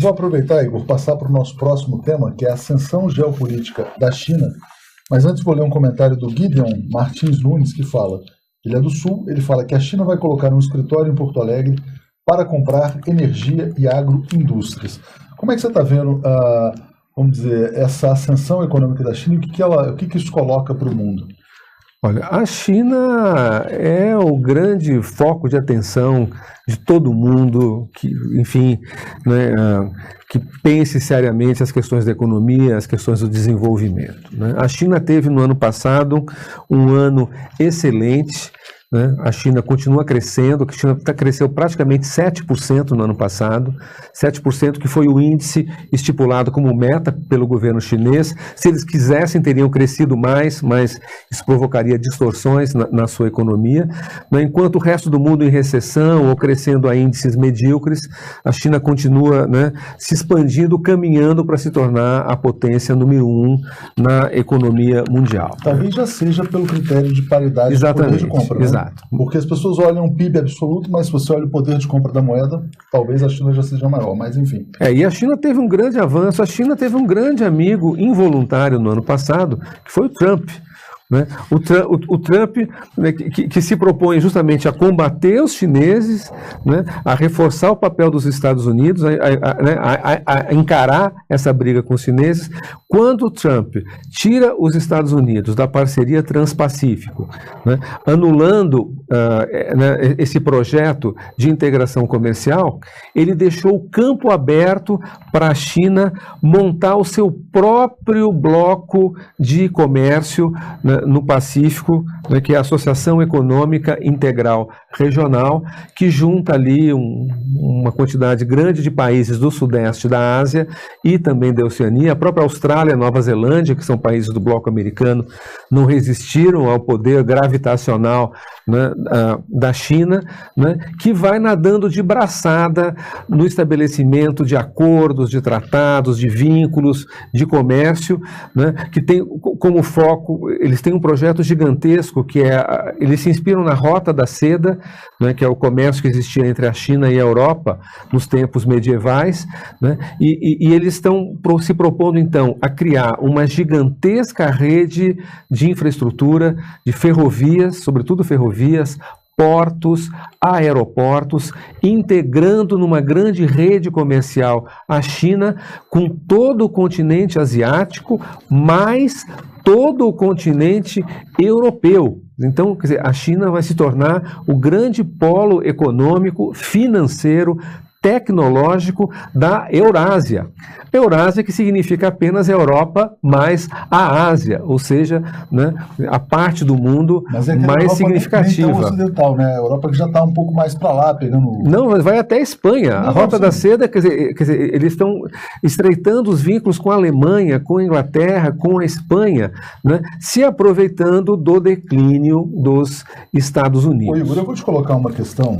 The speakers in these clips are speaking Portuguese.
Vou aproveitar, Igor, passar para o nosso próximo tema, que é a ascensão geopolítica da China. Mas antes vou ler um comentário do Gideon Martins Nunes, que fala, ele é do Sul, ele fala que a China vai colocar um escritório em Porto Alegre para comprar energia e agroindústrias. Como é que você está vendo, vamos dizer, essa ascensão econômica da China e o que isso coloca para o mundo? Olha, a China é o grande foco de atenção de todo mundo que, enfim, né, que pense seriamente as questões da economia, as questões do desenvolvimento, né? A China teve no ano passado um ano excelente, né? A China continua crescendo, a China cresceu praticamente 7% no ano passado, 7% que foi o índice estipulado como meta pelo governo chinês. Se eles quisessem, teriam crescido mais, mas isso provocaria distorções na sua economia, né? Enquanto o resto do mundo em recessão ou crescendo a índices medíocres, a China continua, né, se expandindo, caminhando para se tornar a potência número 1 na economia mundial. Talvez já seja pelo critério de paridade de poder de compra, né? Exato. Porque as pessoas olham o PIB absoluto, mas se você olha o poder de compra da moeda, talvez a China já seja maior, mas enfim. E a China teve um grande avanço, a China teve um grande amigo involuntário no ano passado, que foi o Trump. Né? O Trump, né, que se propõe justamente a combater os chineses, né, a reforçar o papel dos Estados Unidos, a encarar essa briga com os chineses. Quando o Trump tira os Estados Unidos da parceria Transpacífico, né, anulando né, esse projeto de integração comercial, ele deixou o campo aberto para a China montar o seu próprio bloco de comércio, né, no Pacífico, né, que é a Associação Econômica Integral Regional, que junta ali uma quantidade grande de países do Sudeste da Ásia e também da Oceania. A própria Austrália, Nova Zelândia, que são países do bloco americano, não resistiram ao poder gravitacional, né, da China, né, que vai nadando de braçada no estabelecimento de acordos, de tratados, de vínculos, de comércio, né, que tem como foco, eles têm um projeto gigantesco que eles se inspiram na Rota da Seda, né, que é o comércio que existia entre a China e a Europa nos tempos medievais, né, e eles estão se propondo então a criar uma gigantesca rede de infraestrutura, de ferrovias, sobretudo ferrovias, portos, aeroportos, integrando numa grande rede comercial a China com todo o continente asiático, mais todo o continente europeu. Então, quer dizer, a China vai se tornar o grande polo econômico, financeiro, tecnológico da Eurásia. Eurásia que significa apenas Europa mais a Ásia, ou seja, né, a parte do mundo mais Europa significativa. Nem tão ocidental, né? A Europa que já está um pouco mais para lá, pegando... Não, mas vai até a Espanha. A Rota da Seda, quer dizer, eles estão estreitando os vínculos com a Alemanha, com a Inglaterra, com a Espanha, né, se aproveitando do declínio dos Estados Unidos. Ô, Igor, eu vou te colocar uma questão.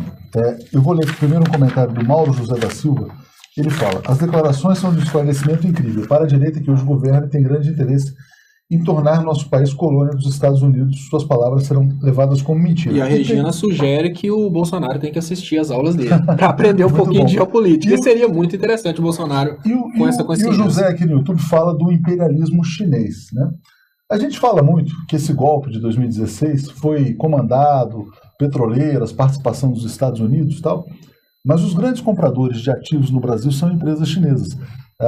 Eu vou ler primeiro um comentário do Mauro José da Silva. Ele fala: as declarações são de um esclarecimento incrível para a direita que hoje governa e tem grande interesse em tornar nosso país colônia dos Estados Unidos. Suas palavras serão levadas como mentira. E a Regina sugere que o Bolsonaro tem que assistir às aulas dele para aprender um pouquinho de geopolítica. E seria muito interessante o Bolsonaro com essa consciência. E o José aqui no YouTube fala do imperialismo chinês, né? A gente fala muito que esse golpe de 2016 foi comandado, petroleiras, participação dos Estados Unidos e tal, mas os grandes compradores de ativos no Brasil são empresas chinesas.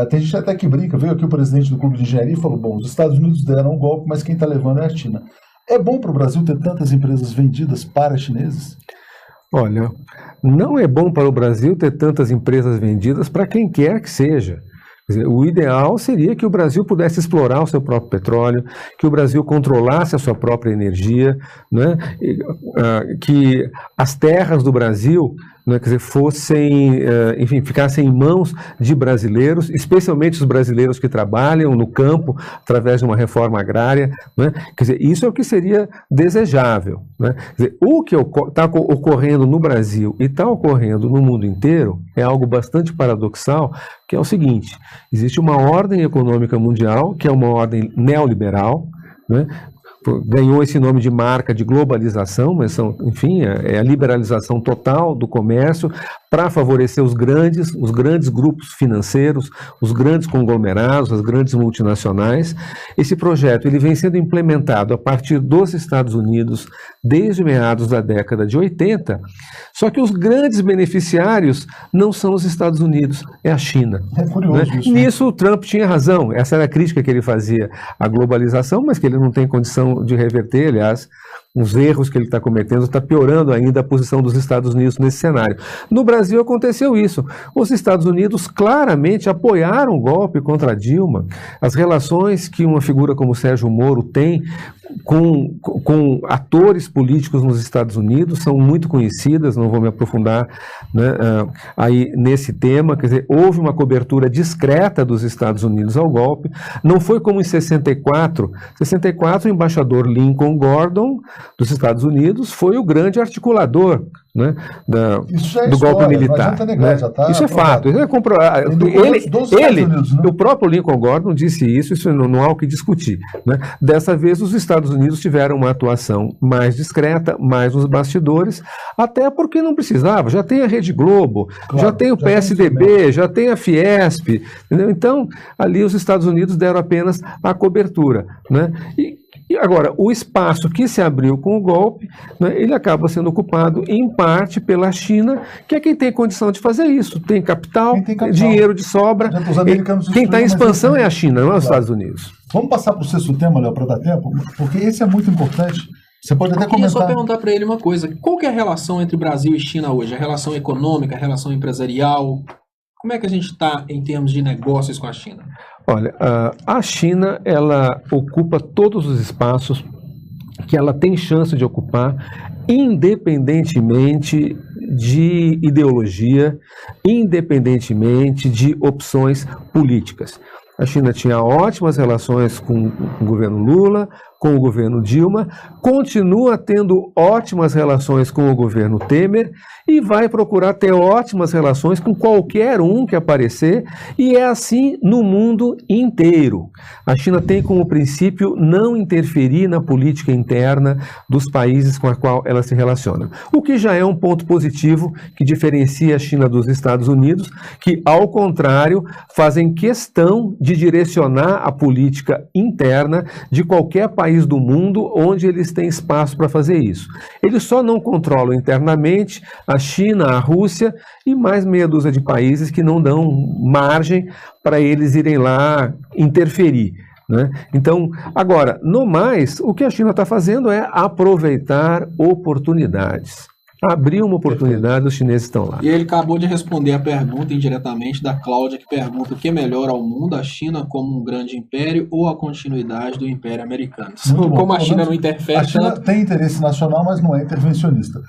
Tem gente até que brinca, veio aqui o presidente do Clube de Engenharia e falou, bom, os Estados Unidos deram um golpe, mas quem está levando é a China. É bom para o Brasil ter tantas empresas vendidas para chineses? Olha, não é bom para o Brasil ter tantas empresas vendidas para quem quer que seja. O ideal seria que o Brasil pudesse explorar o seu próprio petróleo, que o Brasil controlasse a sua própria energia, né? Que as terras do Brasil, né, quer dizer, fossem, enfim, ficassem em mãos de brasileiros, especialmente os brasileiros que trabalham no campo através de uma reforma agrária, né? Quer dizer, isso é o que seria desejável, né? Quer dizer, o que está ocorrendo no Brasil e está ocorrendo no mundo inteiro é algo bastante paradoxal, que é o seguinte: existe uma ordem econômica mundial, que é uma ordem neoliberal, né? Ganhou esse nome de marca de globalização, mas enfim, é a liberalização total do comércio, para favorecer os grandes grupos financeiros, os grandes conglomerados, as grandes multinacionais. Esse projeto ele vem sendo implementado a partir dos Estados Unidos desde meados da década de 80, só que os grandes beneficiários não são os Estados Unidos, é a China. É curioso isso. Nisso o Trump tinha razão, essa era a crítica que ele fazia à globalização, mas que ele não tem condição de reverter, aliás, os erros que ele está cometendo, está piorando ainda a posição dos Estados Unidos nesse cenário. No Brasil aconteceu isso. Os Estados Unidos claramente apoiaram o golpe contra Dilma. As relações que uma figura como Sérgio Moro tem com atores políticos nos Estados Unidos são muito conhecidas, não vou me aprofundar, né, aí nesse tema. Quer dizer, houve uma cobertura discreta dos Estados Unidos ao golpe. Não foi como em 64. 64, o embaixador Lincoln Gordon dos Estados Unidos foi o grande articulador, né, do golpe militar. Negar, né? Tá isso é fato. O próprio Lincoln Gordon disse isso não há o que discutir. Né? Dessa vez, os Estados Unidos tiveram uma atuação mais discreta, mais nos bastidores, até porque não precisava. Já tem a Rede Globo, claro, já tem o PSDB, já tem a Fiesp. Entendeu? Então, ali os Estados Unidos deram apenas a cobertura. Né? E agora, o espaço que se abriu com o golpe, né, ele acaba sendo ocupado em parte pela China, que é quem tem condição de fazer isso. Tem capital, dinheiro de sobra. Quem está em expansão é a China, não é os Estados Unidos. Vamos passar para o sexto tema, Léo, para dar tempo? Porque esse é muito importante. Você pode até comentar. Eu queria só perguntar para ele uma coisa. Qual que é a relação entre Brasil e China hoje? A relação econômica, a relação empresarial? Como é que a gente está em termos de negócios com a China? Olha, a China, ela ocupa todos os espaços que ela tem chance de ocupar, independentemente de ideologia, independentemente de opções políticas. A China tinha ótimas relações com o governo Lula, com o governo Dilma, continua tendo ótimas relações com o governo Temer e vai procurar ter ótimas relações com qualquer um que aparecer, e é assim no mundo inteiro. A China tem como princípio não interferir na política interna dos países com a qual ela se relaciona. O que já é um ponto positivo que diferencia a China dos Estados Unidos, que, ao contrário, fazem questão de direcionar a política interna de qualquer país do mundo onde eles têm espaço para fazer isso. Eles só não controlam internamente a China, a Rússia e mais meia dúzia de países que não dão margem para eles irem lá interferir. Né? Então, agora, no mais, o que a China está fazendo é aproveitar oportunidades. Abrir uma oportunidade, os chineses estão lá. E ele acabou de responder a pergunta indiretamente da Cláudia, que pergunta o que é melhor ao mundo, a China como um grande império ou a continuidade do Império Americano. Como a China não interfere... A China tem interesse nacional, mas não é intervencionista.